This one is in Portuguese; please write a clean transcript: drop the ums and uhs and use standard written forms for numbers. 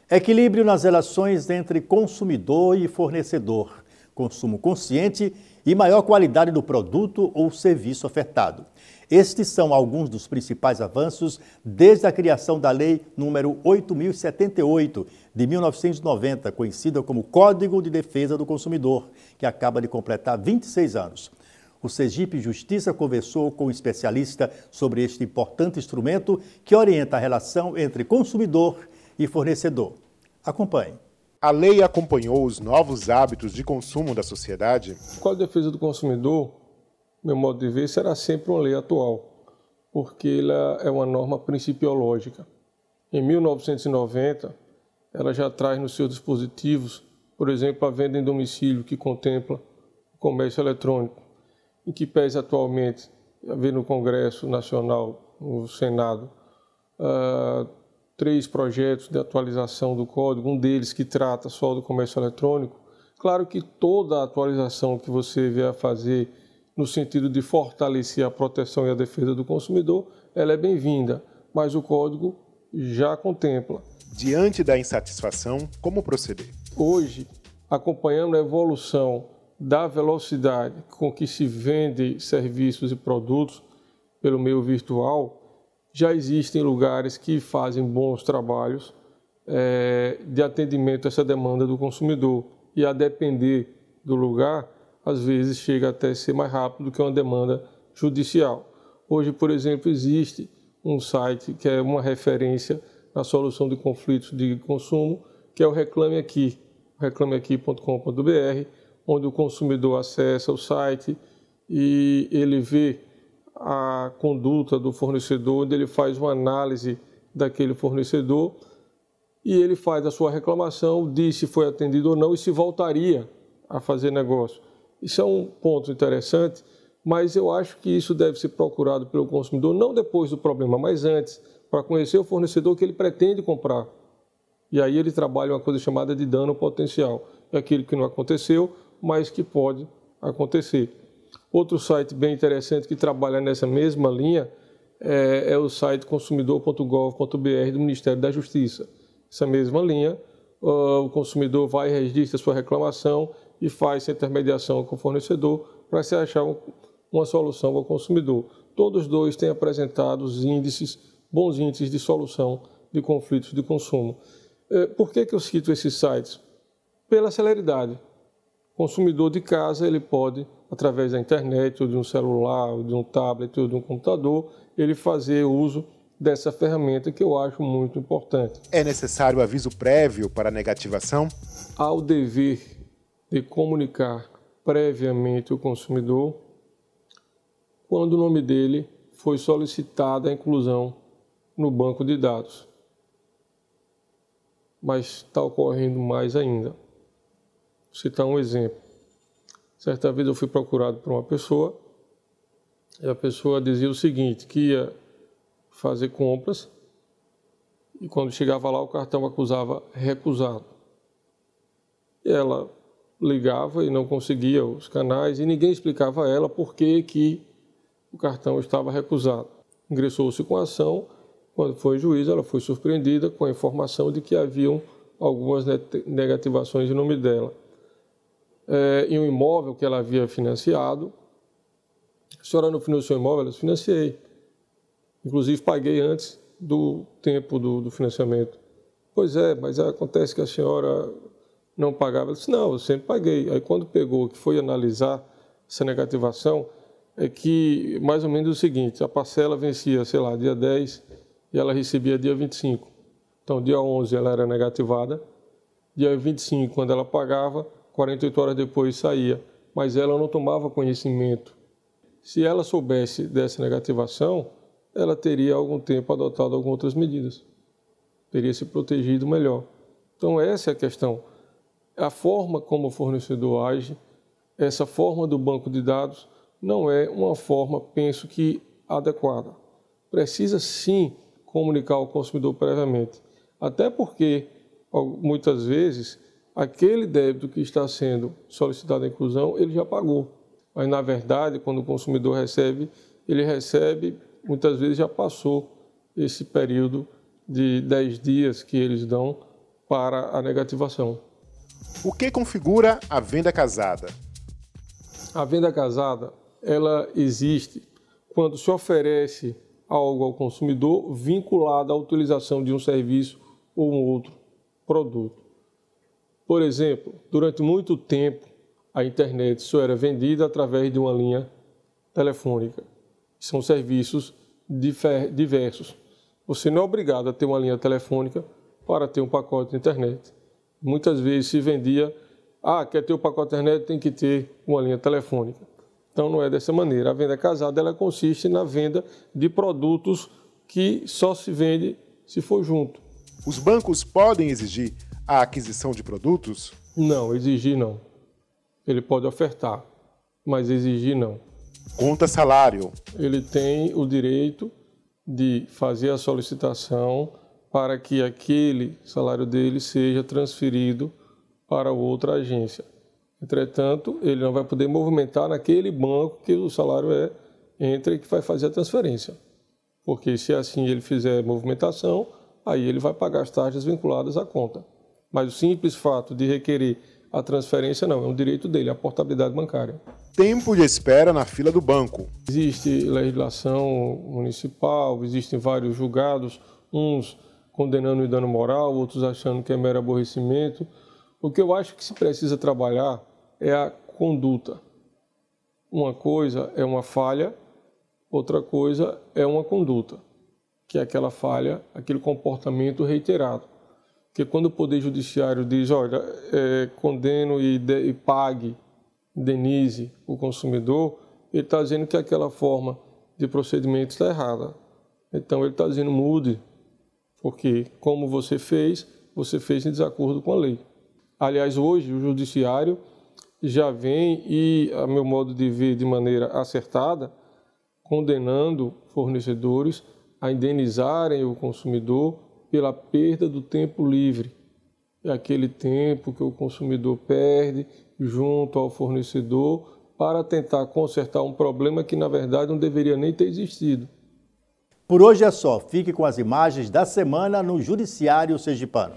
Equilíbrio nas relações entre consumidor e fornecedor, consumo consciente e maior qualidade do produto ou serviço ofertado. Estes são alguns dos principais avanços desde a criação da Lei nº 8.078, de 1990, conhecida como Código de Defesa do Consumidor, que acaba de completar 26 anos. O Sergipe Justiça conversou com um especialista sobre este importante instrumento que orienta a relação entre consumidor e fornecedor. Acompanhe. A lei acompanhou os novos hábitos de consumo da sociedade? O Código de Defesa do Consumidor, meu modo de ver, será sempre uma lei atual, porque ela é uma norma principiológica. Em 1990, ela já traz nos seus dispositivos, por exemplo, a venda em domicílio, que contempla o comércio eletrônico, e que pese atualmente haver no Congresso Nacional, no Senado, 3 projetos de atualização do Código, um deles que trata só do comércio eletrônico. Claro que toda a atualização que você vier a fazer no sentido de fortalecer a proteção e a defesa do consumidor, ela é bem-vinda, mas o Código já contempla. Diante da insatisfação, como proceder? Hoje, acompanhando a evolução da velocidade com que se vende serviços e produtos pelo meio virtual, já existem lugares que fazem bons trabalhos de atendimento a essa demanda do consumidor. E a depender do lugar, às vezes chega até a ser mais rápido do que uma demanda judicial. Hoje, por exemplo, existe um site que é uma referência na solução de conflitos de consumo, que é o Reclame Aqui, reclameaqui.com.br, onde o consumidor acessa o site e ele vê a conduta do fornecedor, onde ele faz uma análise daquele fornecedor e ele faz a sua reclamação, diz se foi atendido ou não e se voltaria a fazer negócio. Isso é um ponto interessante, mas eu acho que isso deve ser procurado pelo consumidor, não depois do problema, mas antes, para conhecer o fornecedor que ele pretende comprar. E aí ele trabalha uma coisa chamada de dano potencial. É aquilo que não aconteceu, mas que pode acontecer. Outro site bem interessante que trabalha nessa mesma linha é o site consumidor.gov.br do Ministério da Justiça. Essa mesma linha, o consumidor vai, registra sua reclamação e faz essa intermediação com o fornecedor para se achar uma solução ao consumidor. Todos os dois têm apresentado os bons índices de solução de conflitos de consumo. Por que eu cito esses sites? Pela celeridade. O consumidor de casa, ele pode, através da internet, ou de um celular, ou de um tablet, ou de um computador, ele fazer uso dessa ferramenta que eu acho muito importante. É necessário aviso prévio para a negativação? Há o dever de comunicar previamente o consumidor quando o nome dele foi solicitada a inclusão no banco de dados. Mas está ocorrendo mais ainda. Vou citar um exemplo. Certa vez eu fui procurado por uma pessoa e a pessoa dizia o seguinte, que ia fazer compras e quando chegava lá o cartão acusava recusado. E ela ligava e não conseguia os canais e ninguém explicava a ela por que o cartão estava recusado. Ingressou-se com a ação, quando foi juiz ela foi surpreendida com a informação de que haviam algumas negativações em nome dela. Em um imóvel que ela havia financiado, a senhora não financiou o imóvel? Eu financiei. Inclusive paguei antes do tempo do financiamento. Pois é, mas acontece que a senhora não pagava. Eu disse, não, eu sempre paguei. Aí quando pegou, que foi analisar essa negativação, é que mais ou menos o seguinte, a parcela vencia, sei lá, dia 10 e ela recebia dia 25. Então, dia 11 ela era negativada, dia 25, quando ela pagava, 48 horas depois saía, mas ela não tomava conhecimento. Se ela soubesse dessa negativação, ela teria há algum tempo adotado algumas outras medidas, teria se protegido melhor. Então essa é a questão. A forma como o fornecedor age, essa forma do banco de dados, não é uma forma, penso que, adequada. Precisa sim comunicar ao consumidor previamente, até porque, muitas vezes, aquele débito que está sendo solicitado a inclusão, ele já pagou. Mas, na verdade, quando o consumidor recebe, ele recebe, muitas vezes já passou esse período de 10 dias que eles dão para a negativação. O que configura a venda casada? A venda casada, ela existe quando se oferece algo ao consumidor vinculado à utilização de um serviço ou um outro produto. Por exemplo, durante muito tempo, a internet só era vendida através de uma linha telefônica. São serviços diversos. Você não é obrigado a ter uma linha telefônica para ter um pacote de internet. Muitas vezes se vendia, quer ter o pacote de internet, tem que ter uma linha telefônica. Então não é dessa maneira. A venda casada ela consiste na venda de produtos que só se vende se for junto. Os bancos podem exigir a aquisição de produtos? Não, exigir não. Ele pode ofertar, mas exigir não. Conta salário. Ele tem o direito de fazer a solicitação para que aquele salário dele seja transferido para outra agência. Entretanto, ele não vai poder movimentar naquele banco que o salário entra e que vai fazer a transferência. Porque se assim ele fizer movimentação, aí ele vai pagar as taxas vinculadas à conta. Mas o simples fato de requerer a transferência não, é um direito dele, a portabilidade bancária. Tempo de espera na fila do banco. Existe legislação municipal, existem vários julgados, uns condenando o dano moral, outros achando que é mero aborrecimento. O que eu acho que se precisa trabalhar é a conduta. Uma coisa é uma falha, outra coisa é uma conduta, que é aquela falha, aquele comportamento reiterado. Porque quando o Poder Judiciário diz, olha, condeno e pague, indenize o consumidor, ele está dizendo que aquela forma de procedimento está errada. Então ele está dizendo mude, porque como você fez em desacordo com a lei. Aliás, hoje o Judiciário já vem, e a meu modo de ver de maneira acertada, condenando fornecedores a indenizarem o consumidor pela perda do tempo livre. É aquele tempo que o consumidor perde junto ao fornecedor para tentar consertar um problema que, na verdade, não deveria nem ter existido. Por hoje é só. Fique com as imagens da semana no Judiciário Sergipano.